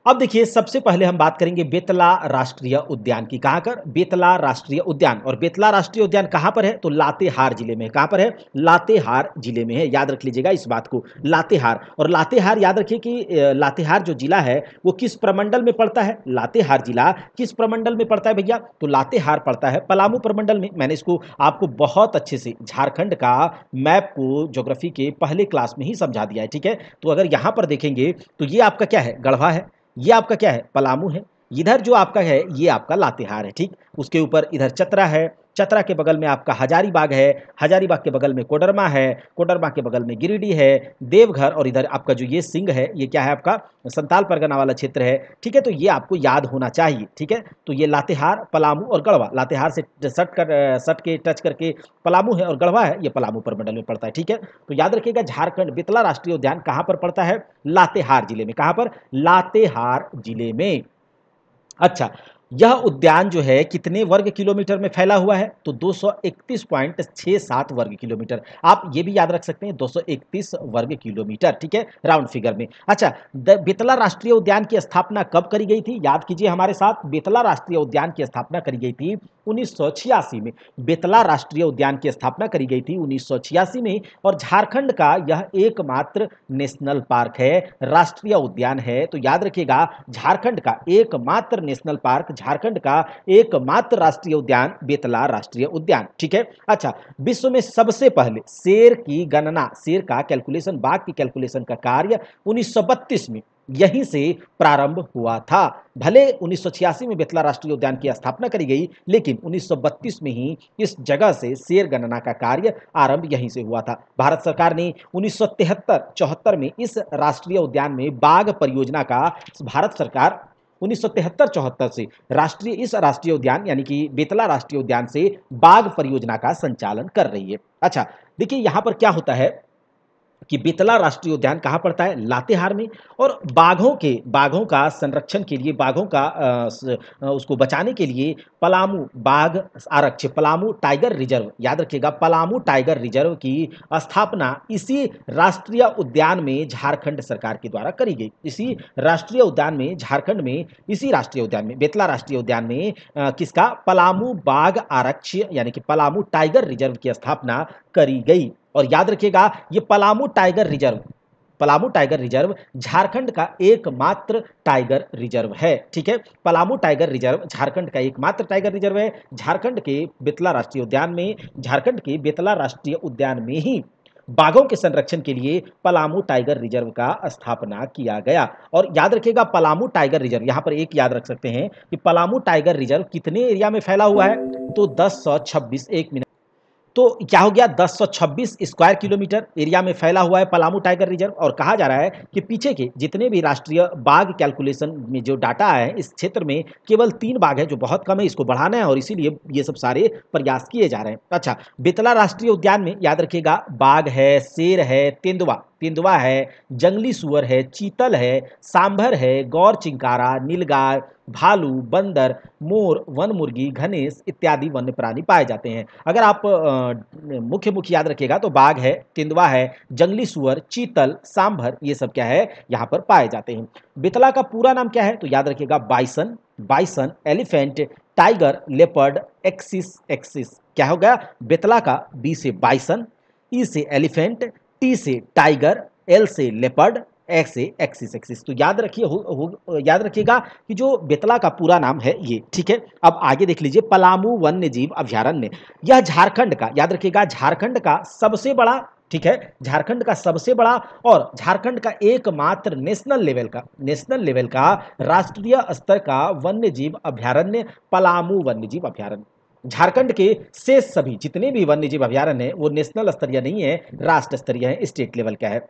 अब देखिए सबसे पहले हम बात करेंगे बेतला राष्ट्रीय उद्यान की। कहां पर, बेतला राष्ट्रीय उद्यान। और बेतला राष्ट्रीय उद्यान कहां पर है, तो लातेहार जिले में। कहां पर है, लातेहार जिले में है, याद रख लीजिएगा इस बात को, लातेहार। और लातेहार याद रखिए कि लातेहार जो जिला है वो किस प्रमंडल में पड़ता है, लातेहार जिला किस प्रमंडल में पड़ता है भैया, तो लातेहार पड़ता है पलामू प्रमंडल में। मैंने इसको आपको बहुत अच्छे से झारखंड का मैप को ज्योग्राफी के पहले क्लास में ही समझा दिया है। ठीक है, तो अगर यहां पर देखेंगे तो ये आपका क्या है, गढ़वा है, ये आपका क्या है, पलामू है, इधर जो आपका है ये आपका लातेहार है। ठीक, उसके ऊपर इधर चतरा है, चतरा के बगल में आपका हजारीबाग है, हजारीबाग के बगल में कोडरमा है, कोडरमा के बगल में गिरिडीह है, देवघर, और इधर आपका जो ये सिंह है ये क्या है, आपका संताल परगना वाला क्षेत्र है। ठीक है, तो ये आपको याद होना चाहिए। ठीक है, तो ये लातेहार, पलामू और गढ़वा, लातेहार से सट के टच करके पलामू है और गढ़वा है, ये पलामू प्रमंडल में पड़ता है। ठीक है, तो याद रखिएगा झारखंड बेतला राष्ट्रीय उद्यान कहां पर पड़ता है, लातेहार जिले में। कहां पर, लातेहार जिले में। अच्छा, यह उद्यान जो है कितने वर्ग किलोमीटर में फैला हुआ है, तो 231.67 वर्ग किलोमीटर। आप ये भी याद रख सकते हैं 231 वर्ग किलोमीटर। ठीक है, राउंड फिगर में। अच्छा, बेतला राष्ट्रीय उद्यान की स्थापना कब करी गई थी, याद कीजिए हमारे साथ। बेतला राष्ट्रीय उद्यान की स्थापना करी गई थी 1986 में। बेतला राष्ट्रीय उद्यान की स्थापना करी गई थी 1986 में। और झारखंड का यह एकमात्र नेशनल पार्क है, राष्ट्रीय उद्यान है। तो याद रखिएगा झारखंड का एकमात्र नेशनल पार्क, झारखंड का एकमात्र राष्ट्रीय उद्यान बेतला राष्ट्रीय उद्यान। ठीक है, अच्छा, विश्व में सबसे पहले शेर की गणना, शेर का कैलकुलेशन, बाघ की कैलकुलेशन का कार्य 1932 में यहीं से प्रारंभ हुआ था। भले 1986 में बेतला राष्ट्रीय उद्यान की स्थापना करी गई, लेकिन 1932 में ही इस जगह से शेर गणना का कार्य आरंभ यहीं से हुआ था। भारत सरकार ने 1973-74 में इस राष्ट्रीय उद्यान में बाघ परियोजना का, भारत सरकार 1973-74 से इस राष्ट्रीय उद्यान यानी कि बेतला राष्ट्रीय उद्यान से बाघ परियोजना का संचालन कर रही है। अच्छा, देखिए यहां पर क्या होता है कि बेतला राष्ट्रीय उद्यान कहाँ पड़ता है, लातेहार में। और बाघों का संरक्षण के लिए, बाघों का उसको बचाने के लिए पलामू बाघ आरक्ष, पलामू टाइगर रिजर्व, याद रखिएगा पलामू टाइगर रिजर्व की स्थापना इसी राष्ट्रीय उद्यान में झारखंड सरकार के द्वारा करी गई। इसी राष्ट्रीय उद्यान में, झारखंड में, इसी राष्ट्रीय उद्यान में, बेतला राष्ट्रीय उद्यान में किसका, पलामू बाघ आरक्ष यानी कि पलामू टाइगर रिजर्व की स्थापना करी गई। और याद रखिएगा ये Palamu tiger reserve Palamu tiger reserve Jharkhand का एकमात्र टाइगर रिजर्व है। ठीक है, पलामू टाइगर रिजर्व झारखंड का एकमात्र टाइगर रिजर्व है। झारखंड के बेतला राष्ट्रीय उद्यान में ही बाघों के संरक्षण के लिए पलामू टाइगर रिजर्व का स्थापना किया गया। और याद रखिएगा पलामू टाइगर रिजर्व, यहां पर एक याद रख सकते हैं कि पलामू टाइगर रिजर्व कितने एरिया में फैला हुआ है, तो 1026 एक मिनट, तो क्या हो गया 1026 स्क्वायर किलोमीटर एरिया में फैला हुआ है पलामू टाइगर रिजर्व। और कहा जा रहा है कि पीछे के जितने भी राष्ट्रीय बाघ कैलकुलेशन में जो डाटा है, इस क्षेत्र में केवल 3 बाघ है, जो बहुत कम है, इसको बढ़ाना है और इसीलिए ये सब सारे प्रयास किए जा रहे हैं। अच्छा, बेतला राष्ट्रीय उद्यान में याद रखिएगा बाघ है, शेर है, तेंदुआ है, जंगली सुअर है, चीतल है, सांभर है, गौर चिंकारा, नीलगाय, भालू, बंदर, मोर, वन मुर्गी, घनेश इत्यादि वन्य प्राणी पाए जाते हैं। अगर आप मुख्य याद रखिएगा तो बाघ है, तेंदुआ है, जंगली सुअर, चीतल, सांभर, ये सब क्या है यहाँ पर पाए जाते हैं। बेतला का पूरा नाम क्या है, तो याद रखिएगा bison, elephant, tiger, leopard, axis. क्या हो गया बेतला का? बी से बाइसन, ई से एलिफेंट, टी से टाइगर, एल से लेपर्ड, एक्स से एक्सिस। तो याद रखिएगा कि जो बेतला का पूरा नाम है ये। ठीक है, अब आगे देख लीजिए पलामू वन्य जीव अभ्यारण्य। यह झारखंड का, याद रखिएगा झारखंड का सबसे बड़ा, ठीक है, झारखंड का सबसे बड़ा और झारखंड का एकमात्र नेशनल लेवल का राष्ट्रीय स्तर का वन्य जीव अभ्यारण्य पलामू वन्य जीव अभ्यारण्य। झारखंड के शेष सभी जितने भी वन्य जीव अभ्यारण्य है वो नेशनल स्तरीय नहीं है, राष्ट्र स्तरीय है, स्टेट लेवल का है।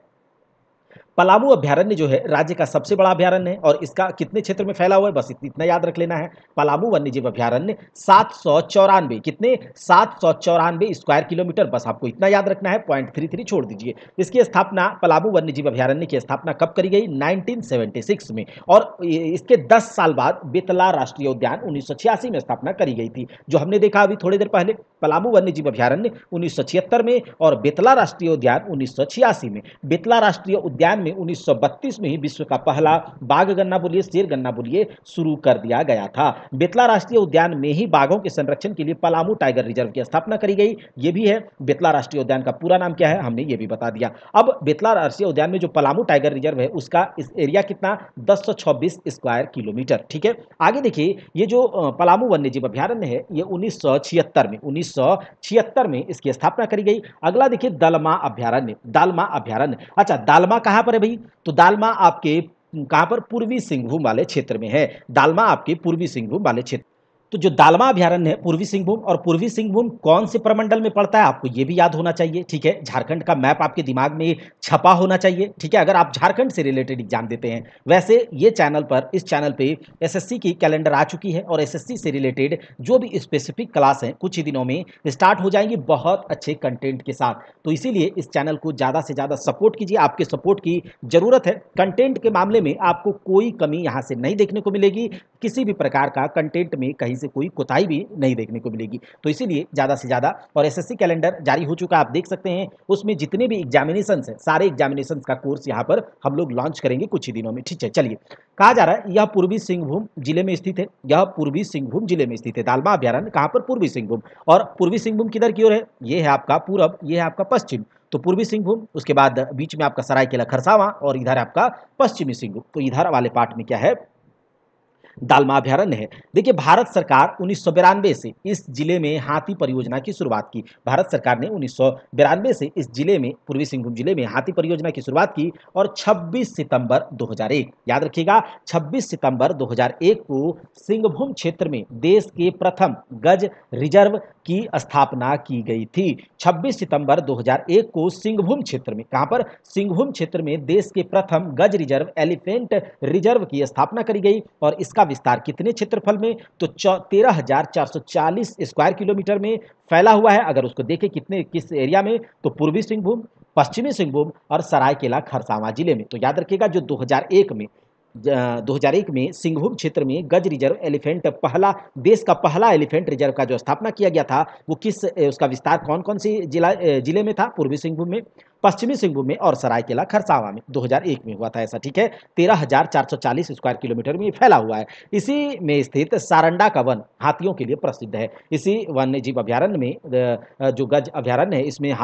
पलामू अभ्यारण्य जो है राज्य का सबसे बड़ा अभ्यारण्य है और इसका कितने क्षेत्र में फैला हुआ है, बस इतना याद रख लेना है। पलामू वन्यजीव अभ्यारण्य 794, कितने 794 स्क्वायर किलोमीटर, बस आपको इतना याद रखना है, 0.33 छोड़ दीजिए। इसकी स्थापना पलामू वन्यजीव अभ्यारण्य की स्थापना कब करी गई? 1976 में। और इसके 10 साल बाद बेतला राष्ट्रीय उद्यान 1986 में स्थापना करी गई थी, जो हमने देखा अभी थोड़ी देर पहले। पलामू वन्यजीव अभ्यारण्य 1976 में और बेतला राष्ट्रीय उद्यान 1986 में। बेतला राष्ट्रीय उद्यान में 1932 में ही विश्व का पहला बाघ गणना बोलिए, शेर गणना बोलिए, शुरू कर दिया गया था। बेतला राष्ट्रीय उद्यान में ही बाघों के संरक्षण के लिए पलामू टाइगर रिजर्व की स्थापना करी गई, ये भी है। बेतला राष्ट्रीय उद्यान का पूरा नाम क्या है हमने ये भी बता दिया। अब बेतला राष्ट्रीय उद्यान में जो पलामू टाइगर रिजर्व है उसका इस एरिया कितना? 1026 स्क्वायर किलोमीटर। ठीक है, आगे देखिए ये जो पलामू वन्यजीव अभ्यारण्य है ये 1976 में इसकी स्थापना करी गई। अगला देखिए दालमा अभ्यारण्य। अच्छा, दालमा कहां पर है भाई? तो दालमा आपके कहां पर? पूर्वी सिंहभूम वाले क्षेत्र में है। दालमा आपके पूर्वी सिंहभूम वाले क्षेत्र। तो जो दालमा अभ्यारण्य है पूर्वी सिंहभूम, और पूर्वी सिंहभूम कौन से प्रमंडल में पड़ता है आपको ये भी याद होना चाहिए। ठीक है, झारखंड का मैप आपके दिमाग में छपा होना चाहिए। ठीक है, अगर आप झारखंड से रिलेटेड एग्जाम देते हैं। वैसे ये चैनल पर, इस चैनल पे एसएससी की कैलेंडर आ चुकी है और एसएससी से रिलेटेड जो भी स्पेसिफिक क्लास हैं कुछ ही दिनों में स्टार्ट हो जाएंगी बहुत अच्छे कंटेंट के साथ। तो इसीलिए इस चैनल को ज़्यादा से ज़्यादा सपोर्ट कीजिए, आपके सपोर्ट की जरूरत है। कंटेंट के मामले में आपको कोई कमी यहाँ से नहीं देखने को मिलेगी, किसी भी प्रकार का कंटेंट में कहीं से कोई कोताही भी नहीं देखने को मिलेगी। तो इसीलिए ज़्यादा से ज़्यादा, और एसएससी कैलेंडर जारी हो चुका आप देख सकते हैं, उसमें जितने भी एग्जामिनेशंस हैं सारे एग्जामिनेशंस का कोर्स यहाँ पर हम लोग लॉन्च करेंगे कुछ ही दिनों में। ठीक है, चलिए, कहा जा रहा है यह पूर्वी सिंहभूम जिले में स्थित है। यह पूर्वी सिंहभूम जिले में स्थित है दालमा अभ्यारण्य। कहाँ पर? पूर्वी सिंहभूम। और पूर्वी सिंहभूम किधर की ओर है? ये है आपका पूरब, ये है आपका पश्चिम। तो पूर्वी सिंहभूम, उसके बाद बीच में आपका सरायकेला खरसावां और इधर आपका पश्चिमी सिंहभूम। तो इधर वाले पार्ट में क्या है? दालमा अभ्यारण्य है। देखिए भारत सरकार 1992 से इस जिले में हाथी परियोजना की शुरुआत की। भारत सरकार ने 1992 से इस जिले में, पूर्वी सिंहभूम जिले में हाथी परियोजना की शुरुआत की और 26 सितंबर 2001, याद रखिएगा 26 सितंबर 2001 को सिंहभूम क्षेत्र में देश के प्रथम गज रिजर्व की स्थापना की गई थी। 26 सितंबर 2001 को सिंहभूम क्षेत्र में, कहां पर? सिंहभूम क्षेत्र में देश के प्रथम गज रिजर्व, एलिफेंट रिजर्व की स्थापना करी गई। और इसका विस्तार कितने क्षेत्रफल में? तो 13,440 स्क्वायर किलोमीटर में फैला हुआ है। अगर उसको देखें किस एरिया में, तो पूर्वी सिंहभूम, पश्चिमी सिंहभूम और सरायकेला खरसावां जिले में। तो याद रखिएगा जो 2001 में सिंहभूम क्षेत्र में गज रिजर्व, एलिफेंट, पहला देश का पहला एलिफेंट रिजर्व का जो स्थापना किया गया था वो किस, उसका विस्तार कौन कौन सी जिले में था? पूर्वी सिंहभूम में। पश्चिमी सिंहभूम में और सरायकेला खरसावां में 2001 में हुआ था ऐसा, ठीक है। 13,440 स्क्वायर किलोमीटर में ये फैला हुआ है। इसी में स्थित सारंडा का वन हाथियों के लिए प्रसिद्ध है। इसी वन्य जीव अभयारण्य में जो गज अभयारण्य है, इसमें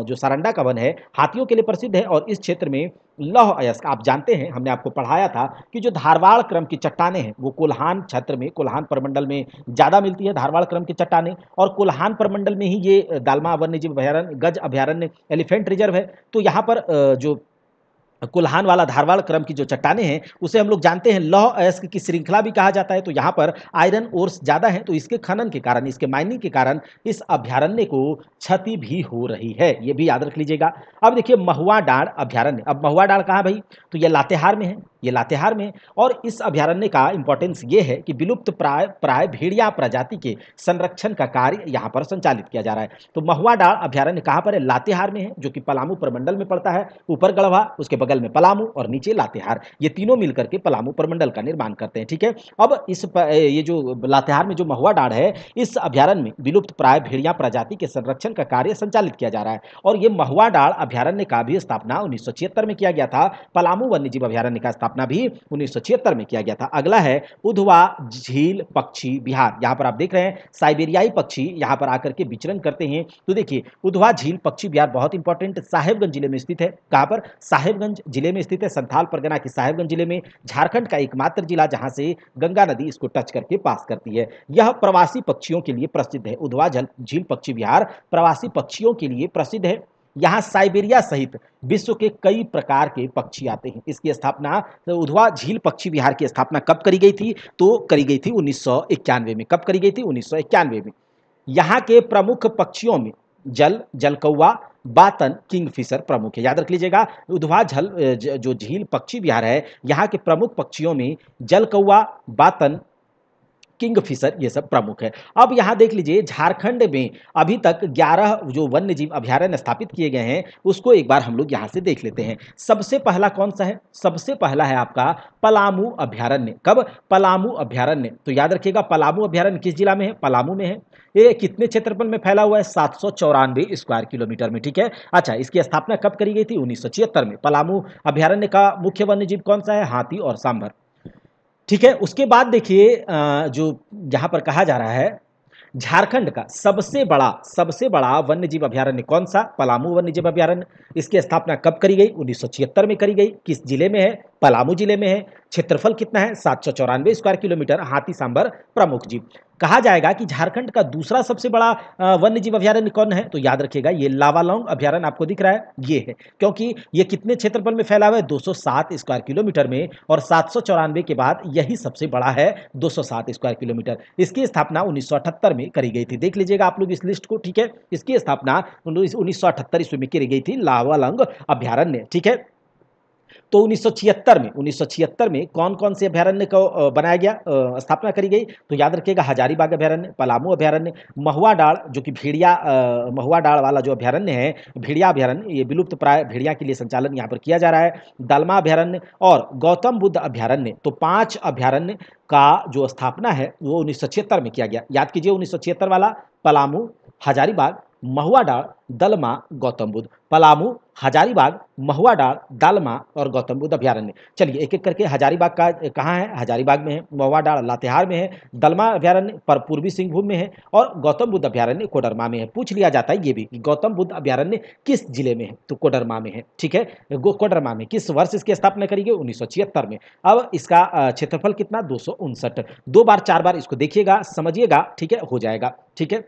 जो सारंडा का वन है हाथियों के लिए प्रसिद्ध है। और इस क्षेत्र में लौह अयस्क, आप जानते हैं, हमने आपको पढ़ाया था कि जो धारवाड़ क्रम की चट्टानें हैं वो कोल्हान क्षेत्र में, कोल्हान प्रमंडल में ज्यादा मिलती है धारवाड़ क्रम की चट्टानें, और कोल्हान प्रमंडल में ही ये दालमा वन्यजीव अभयारण्य, गज अभयारण्य, एलिफेंट रिजर्व है। तो यहाँ पर जो कोल्हान वाला धारवाड़ क्रम की जो चट्टानें हैं उसे हम लोग जानते हैं लौह अयस्क की श्रृंखला भी कहा जाता है। तो यहाँ पर आयरन ओर्स ज्यादा है, तो इसके खनन के कारण, इसके माइनिंग के कारण इस अभयारण्य को क्षति भी हो रही है, ये भी याद रख लीजिएगा। अब देखिए महुआ डाँड़ अभयारण्य। अब महुआ डाँड़ कहाँ भाई, तो ये लातेहार में है, ये लातेहार में। और इस अभयारण्य का इंपॉर्टेंस ये है कि विलुप्त प्राय भेड़िया प्रजाति के संरक्षण का कार्य यहाँ पर संचालित किया जा रहा है। तो महुआ डाँड़ अभयारण्य कहाँ पर है, लातेहार में है, जो कि पलामू प्रमंडल में पड़ता है। ऊपर गढ़वा, उसके बगल में पलामू और नीचे लातेहार, ये तीनों मिलकर के पलामू प्रमंडल का निर्माण करते हैं, ठीक है। अब ये जो लातेहार में जो महुआ डाँड़ है, इस अभयारण्य में विलुप्त प्राय भेड़िया प्रजाति के संरक्षण का कार्य संचालित किया जा रहा है। और ये महुआ डाँड़ अभयारण्य का भी स्थापना 1976 में किया गया था। पलामू वन्यजीव अभयारण्य का स्थापना भी 1976 में किया गया था। अगला है उधवा झील पक्षी विहार। यहाँ पर आप देख रहे हैं साइबेरियाई पक्षी यहाँ पर आकर के विचरण करते हैं। तो देखिए उधवा झील पक्षी विहार बहुत इंपॉर्टेंट, साहेबगंज जिले में स्थित है। कहाँ पर, साहेबगंज जिले में स्थित है। संथाल परगना के साहेबगंज जिले में, झारखंड का एकमात्र जिला जहां से गंगा नदी इसको टच करके पास करती है। यह प्रवासी पक्षियों के लिए प्रसिद्ध है। उधवा झील पक्षी विहार प्रवासी पक्षियों के लिए प्रसिद्ध है। यहाँ साइबेरिया सहित विश्व के कई प्रकार के पक्षी आते हैं। इसकी स्थापना, तो उधवा झील पक्षी विहार की स्थापना कब करी गई थी, तो करी गई थी 1991 में। कब करी गई थी, 1991 में। यहाँ के प्रमुख पक्षियों में जलकौवा, बातन, किंगफिशर प्रमुख है, याद रख लीजिएगा। उधवा जो झील पक्षी विहार है, यहाँ के प्रमुख पक्षियों में जलकौवा, बातन, किंगफिशर, ये सब प्रमुख है। अब यहाँ देख लीजिए झारखंड में अभी तक 11 जो वन्य जीव अभयारण्य स्थापित किए गए हैं, उसको एक बार हम लोग यहाँ से देख लेते हैं। सबसे पहला कौन सा है, सबसे पहला है आपका पलामू अभयारण्य। कब, पलामू अभयारण्य। तो याद रखिएगा पलामू अभयारण्य किस जिला में है, पलामू में है। ये कितने क्षेत्रफल में फैला हुआ है, 794 स्क्वायर किलोमीटर में, ठीक है। अच्छा, इसकी स्थापना कब करी गई थी, 1976 में। पलामू अभयारण्य का मुख्य वन्य जीव कौन सा है, हाथी और सांभर, ठीक है। उसके बाद देखिए जो यहाँ पर कहा जा रहा है झारखंड का सबसे बड़ा वन्यजीव अभयारण्य कौन सा, पलामू वन्यजीव अभयारण्य। इसकी स्थापना कब करी गई, 1976 में करी गई। किस जिले में है, पलामू जिले में है। क्षेत्रफल कितना है, 794 स्क्वायर किलोमीटर। हाथी सांभर प्रमुख जीव। कहा जाएगा कि झारखंड का दूसरा सबसे बड़ा वन्यजीव अभयारण्य कौन है, तो याद रखिएगा ये लावालौंग अभयारण्य आपको दिख रहा है, ये है। क्योंकि ये कितने क्षेत्रफल में फैला हुआ है, 207 स्क्वायर किलोमीटर में। और 794 के बाद यही सबसे बड़ा है, 207 स्क्वायर किलोमीटर। इसकी स्थापना 1978 में करी गई थी। देख लीजिएगा आप लोग इस लिस्ट को, ठीक है। इसकी स्थापना 1978 ईस्वी में करी गई थी, लावालौंग अभयारण्य, ठीक है। तो 1976 में कौन कौन से अभयारण्य को बनाया गया, स्थापना करी गई, तो याद रखिएगा हजारीबाग अभयारण्य, पलामू अभयारण्य, महुआ डाँड़ जो कि महुआ डाँड़ वाला जो अभयारण्य है, भेड़िया अभयारण्य, ये विलुप्त प्राय भेड़िया के लिए संचालन यहाँ पर किया जा रहा है, दालमा अभयारण्य और गौतम बुद्ध अभयारण्य। तो 5 अभयारण्य का जो स्थापना है वो 1976 में किया गया। याद कीजिए 1976 वाला, पलामू, हजारीबाग, महुआ डाँड़, दलमा, गौतम बुद्ध। पलामू, हजारीबाग, महुआ डाँड़, दालमा और गौतम बुद्ध अभयारण्य। चलिए एक एक करके, हजारीबाग का कहाँ है, हजारीबाग में है। महुआ डाँड़ लातेहार में है। दलमा अभयारण्य पर पूर्वी सिंहभूम में है। और गौतम बुद्ध अभयारण्य कोडरमा में है। पूछ लिया जाता है ये भी कि गौतम बुद्ध अभयारण्य किस जिले में है, तो कोडरमा में है, ठीक है। कोडरमा में। किस वर्ष इसकी स्थापना करी गई, 1976 में। अब इसका क्षेत्रफल कितना, 259। 2 बार 4 बार इसको देखिएगा, समझिएगा, ठीक है, हो जाएगा, ठीक है।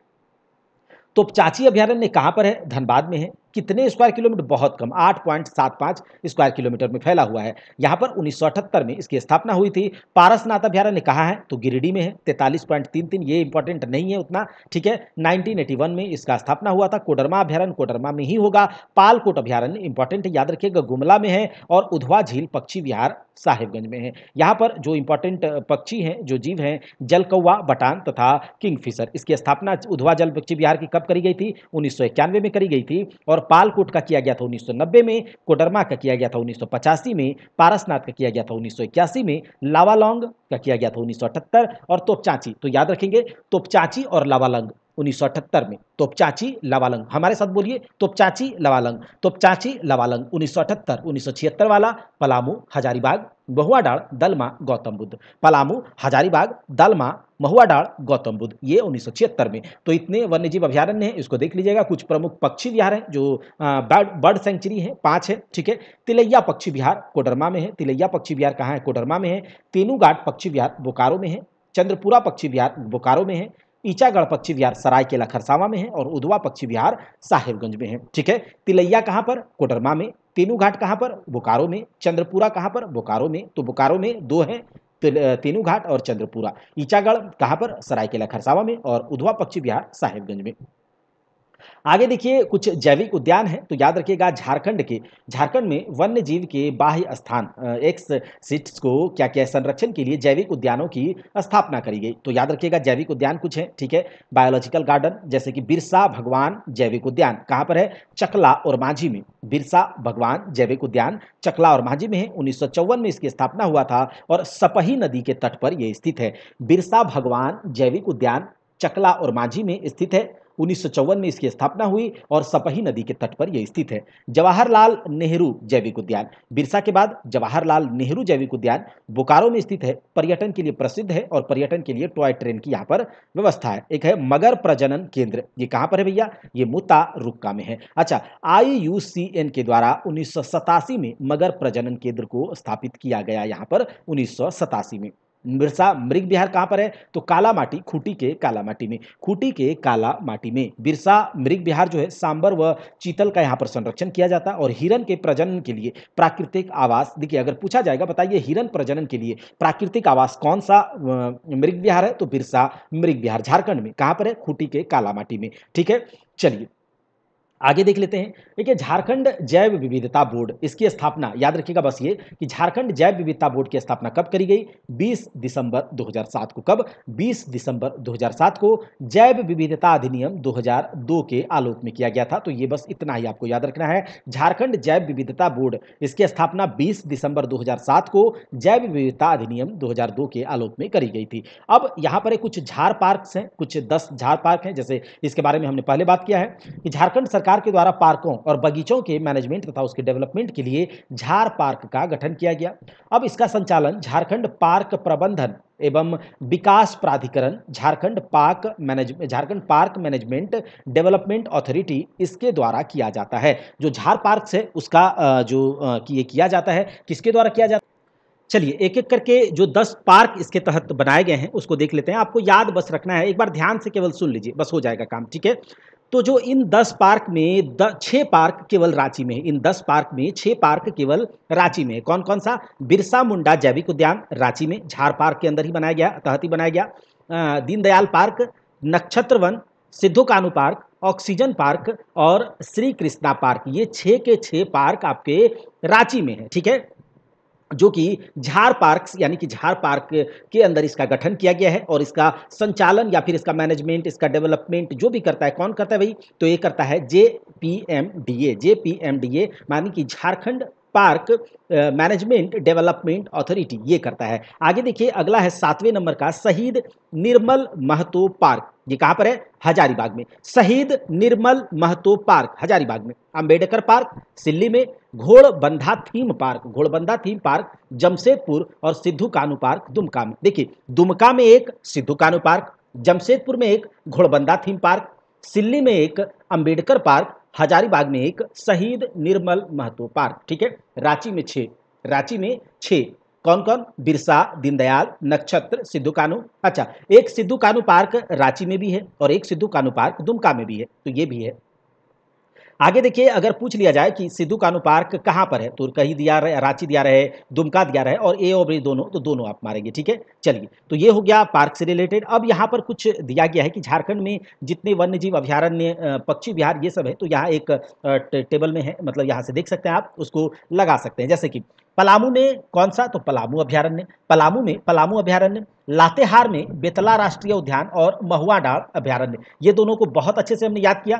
तो चाची अभयारण्य कहाँ पर है, धनबाद में है। कितने स्क्वायर किलोमीटर, बहुत कम, 8.75 स्क्वायर किलोमीटर में फैला हुआ है। यहाँ पर 1978 में इसकी स्थापना हुई थी। पारसनाथ अभयारण्य कहाँ है, तो गिरिडीह में है, 43.33, ये इंपॉर्टेंट नहीं है उतना, ठीक है। 1981 में इसका स्थापना हुआ था। कोडरमा अभयारण्य कोडरमा में ही होगा। पालकोट अभयारण्य इंपॉर्टेंट, याद रखिएगा, गुमला में है। और उधवा झील पक्षी विहार साहेबगंज में है। यहाँ पर जो इंपॉर्टेंट पक्षी हैं, जो जीव हैं, जलकौवा, बटान तथा किंगफिशर। इसकी स्थापना उधवा जल पक्षी विहार की कब करी गई थी, 1991 में करी गई थी। और पालकोट का किया गया था 1990 में, कोडरमा का किया गया था 1985 में, पारसनाथ का किया गया था 1981 में, लावालौंग का किया गया था 1978 और तोपचांची। तो याद रखेंगे तोपचांची और लावालौंग 1978 में। तोपचाची लावालंग, हमारे साथ बोलिए, तोपचाची लावालंग, तोपचाची लावालंग 1978। 1976 वाला पलामू, हजारीबाग, महुआडांड़, दलमा, गौतम बुद्ध। पलामू, हजारीबाग, दलमा, महुआडांड़, गौतम बुद्ध, ये 1976 में। तो इतने वन्यजीव अभयारण्य हैं, इसको देख लीजिएगा। कुछ प्रमुख पक्षी विहार हैं जो बर्ड सेंचुरी है, 5 है, ठीक है। तिलैया पक्षी विहार कोडरमा में है। तिलैया पक्षी विहार कहाँ है? कोडरमा में है। तेनूघाट पक्षी विहार बोकारो में है। चंद्रपुरा पक्षी विहार बोकारो में है। ईचागढ़ पक्षी विहार सरायकेला खरसावां में है। और उधवा पक्षी विहार साहेबगंज में है, ठीक है। तिलैया कहाँ पर? कोडरमा में। तेनूघाट कहाँ पर? बोकारो में। चंद्रपुरा कहाँ पर? बोकारो में। तो बोकारो में 2 हैं, तेनूघाट और चंद्रपुरा। ईचागढ़ कहाँ पर? सरायकेला खरसावां में। और उधवा पक्षी विहार साहेबगंज में। आगे देखिए कुछ जैविक उद्यान है, तो याद रखिएगा झारखंड में वन्य जीव के बाह्य स्थान एक्स सिट्स को क्या क्या संरक्षण के लिए जैविक उद्यानों की स्थापना करी गई। तो याद रखिएगा जैविक उद्यान कुछ है, ठीक है। बायोलॉजिकल गार्डन जैसे कि बिरसा भगवान जैविक उद्यान कहाँ पर है? चकला और मांझी में। बिरसा भगवान जैविक उद्यान चकला और मांझी में है। 1954 में इसकी स्थापना हुआ था और सपही नदी के तट पर यह स्थित है। बिरसा भगवान जैविक उद्यान चकला और मांझी में स्थित है। 1954 में इसकी स्थापना हुई और सपही नदी के तट पर यह स्थित है। जवाहरलाल नेहरू जैविक उद्यान, बिरसा के बाद जवाहरलाल नेहरू जैविक उद्यान बोकारो में स्थित है। पर्यटन के लिए प्रसिद्ध है और पर्यटन के लिए टॉय ट्रेन की यहाँ पर व्यवस्था है। एक है मगर प्रजनन केंद्र, ये कहाँ पर है भैया? ये मुता रुक्का में है। अच्छा, IUCN के द्वारा 1987 में मगर प्रजनन केंद्र को स्थापित किया गया यहाँ पर 1987 में। बिरसा मृग विहार कहाँ पर है? तो कालामाटी, खूंटी के कालामाटी में। खूंटी के कालामाटी में बिरसा मृग विहार जो है सांबर व चीतल का यहाँ पर संरक्षण किया जाता है। और हिरन के प्रजनन के लिए प्राकृतिक आवास, देखिए अगर पूछा जाएगा बताइए हिरन प्रजनन के लिए प्राकृतिक आवास कौन सा मृग विहार है? तो बिरसा मृग विहार झारखंड में। कहाँ पर है? खूंटी के कालामाटी में, ठीक है। चलिए आगे देख लेते हैं। देखिए झारखंड जैव विविधता बोर्ड, इसकी स्थापना याद रखिएगा बस ये कि झारखंड जैव विविधता बोर्ड की स्थापना कब करी गई? 20 दिसंबर 2007 को। कब? 20 दिसंबर 2007 को जैव विविधता अधिनियम 2002 के आलोक में किया गया था। तो ये बस इतना ही आपको याद रखना है। झारखंड जैव विविधता बोर्ड, इसकी स्थापना 20 दिसंबर 2007 को जैव विविधता अधिनियम 2002 के आलोक में करी गई थी। अब यहाँ पर कुछ झार पार्क हैं, कुछ 10 झार पार्क हैं, जैसे इसके बारे में हमने पहले बात किया है कि झारखंड सरकार के द्वारा पार्कों और बगीचों के मैनेजमेंट तथा उसके डेवलपमेंट के लिए झार पार्क का गठन किया गया। अब इसका संचालन झारखंड पार्क प्रबंधन एवं विकास प्राधिकरण, Jharkhand park management development authority, इसके द्वारा किया जाता है। जो झार पार्क है उसका किया जाता है, किसके द्वारा किया जाता है? चलिए एक एक करके जो 10 पार्क इसके तहत बनाए गए हैं उसको देख लेते हैं। आपको याद बस रखना है, एक बार ध्यान से केवल सुन लीजिए, बस हो जाएगा काम, ठीक है। तो जो इन 10 पार्क में 6 पार्क केवल रांची में है। इन 10 पार्क में 6 पार्क केवल रांची में है। कौन कौन सा? बिरसा मुंडा जैविक उद्यान रांची में, झार पार्क के अंदर ही बनाया गया, तहत ही बनाया गया। दीनदयाल पार्क, नक्षत्र one, Sidhu Kanhu park, oxygen park और श्री कृष्णा पार्क, ये 6 के 6 पार्क आपके रांची में है, ठीक है। जो कि झार पार्क यानी कि झार पार्क के अंदर इसका गठन किया गया है और इसका संचालन या फिर इसका मैनेजमेंट, इसका डेवलपमेंट जो भी करता है, कौन करता है भाई? तो ये करता है JPMDA मानी कि Jharkhand park management development authority, ये करता है। आगे देखिए अगला है 7वें नंबर का शहीद निर्मल महतो पार्क, ये कहां पर है? हजारीबाग में। शहीद निर्मल महतो पार्क हजारीबाग में। अंबेडकर पार्क सिल्ली में। घोड़बंधा थीम पार्क जमशेदपुर और सिद्धू कान्हू पार्क दुमका में। देखिए दुमका में एक सिद्धू कान्हू पार्क, जमशेदपुर में एक घोड़बंधा थीम पार्क, सिल्ली में एक अंबेडकर पार्क, हजारीबाग में एक शहीद निर्मल महतो पार्क, ठीक है। रांची में 6 कौन कौन? बिरसा, दीनदयाल, नक्षत्र, सिद्धू कान्हू। अच्छा, एक सिद्धू कान्हू पार्क रांची में भी है और एक सिद्धू कान्हू पार्क दुमका में भी है, तो ये भी है। आगे देखिए अगर पूछ लिया जाए कि सिद्धू कान्हू पार्क कहाँ पर है, तो कहीं दिया रहे, रांची दिया रहे, दुमका दिया रहे और ए और बी दोनों, तो दोनों आप मारेंगे, ठीक है। चलिए तो ये हो गया पार्क से रिलेटेड। अब यहाँ पर कुछ दिया गया है कि झारखंड में जितने वन्यजीव अभयारण्य, पक्षी विहार, ये सब है, तो यहाँ एक टेबल में है, मतलब यहाँ से देख सकते हैं आप, उसको लगा सकते हैं। जैसे कि पलामू में कौन सा? तो पलामू अभयारण्य, पलामू अभयारण्य। लातेहार में बेतला राष्ट्रीय उद्यान और महुआडांड़ अभयारण्य, ये दोनों को बहुत अच्छे से हमने याद किया।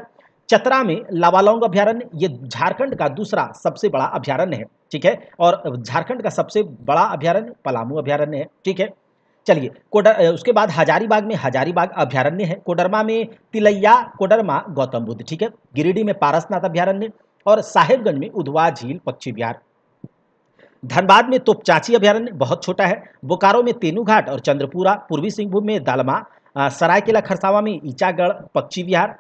चतरा में लावालौंग अभयारण्य, ये झारखंड का दूसरा सबसे बड़ा अभयारण्य है, ठीक है। और झारखंड का सबसे बड़ा अभयारण्य पलामू अभयारण्य है, ठीक है। चलिए उसके बाद हजारीबाग में हजारीबाग अभ्यारण्य है, कोडरमा में तिलैया कोडरमा गौतम बुद्ध, ठीक है, गिरिडीह में पारसनाथ अभ्यारण्य और साहेबगंज में उधवा झील पक्षी विहार। धनबाद में तोपचांची अभ्यारण्य बहुत छोटा है, बोकारो में तेनूघाट और चंद्रपुरा, पूर्वी सिंहभूम में दालमा, सरायकेला खरसावा में ईचागढ़ पक्षी विहार,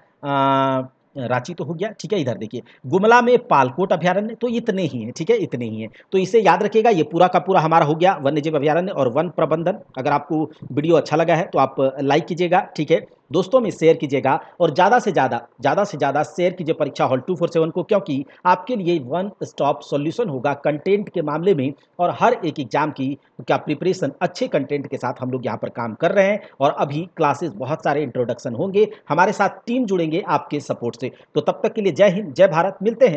रांची तो हो गया, ठीक है। इधर देखिए गुमला में पालकोट अभ्यारण्य, तो इतने ही हैं, ठीक है, इतने ही हैं। तो इसे याद रखिएगा, ये पूरा का पूरा हमारा हो गया वन्यजीव अभ्यारण्य और वन प्रबंधन। अगर आपको वीडियो अच्छा लगा है तो आप लाइक कीजिएगा, ठीक है, दोस्तों में शेयर कीजिएगा और ज़्यादा से ज़्यादा शेयर कीजिए परीक्षा हॉल 247 को, क्योंकि आपके लिए वन स्टॉप सॉल्यूशन होगा कंटेंट के मामले में। और हर एक एग्जाम की क्या प्रिपरेशन अच्छे कंटेंट के साथ हम लोग यहाँ पर काम कर रहे हैं और अभी क्लासेस बहुत सारे इंट्रोडक्शन होंगे, हमारे साथ टीम जुड़ेंगे आपके सपोर्ट से। तो तब तक के लिए जय हिंद, जय भारत, मिलते हैं।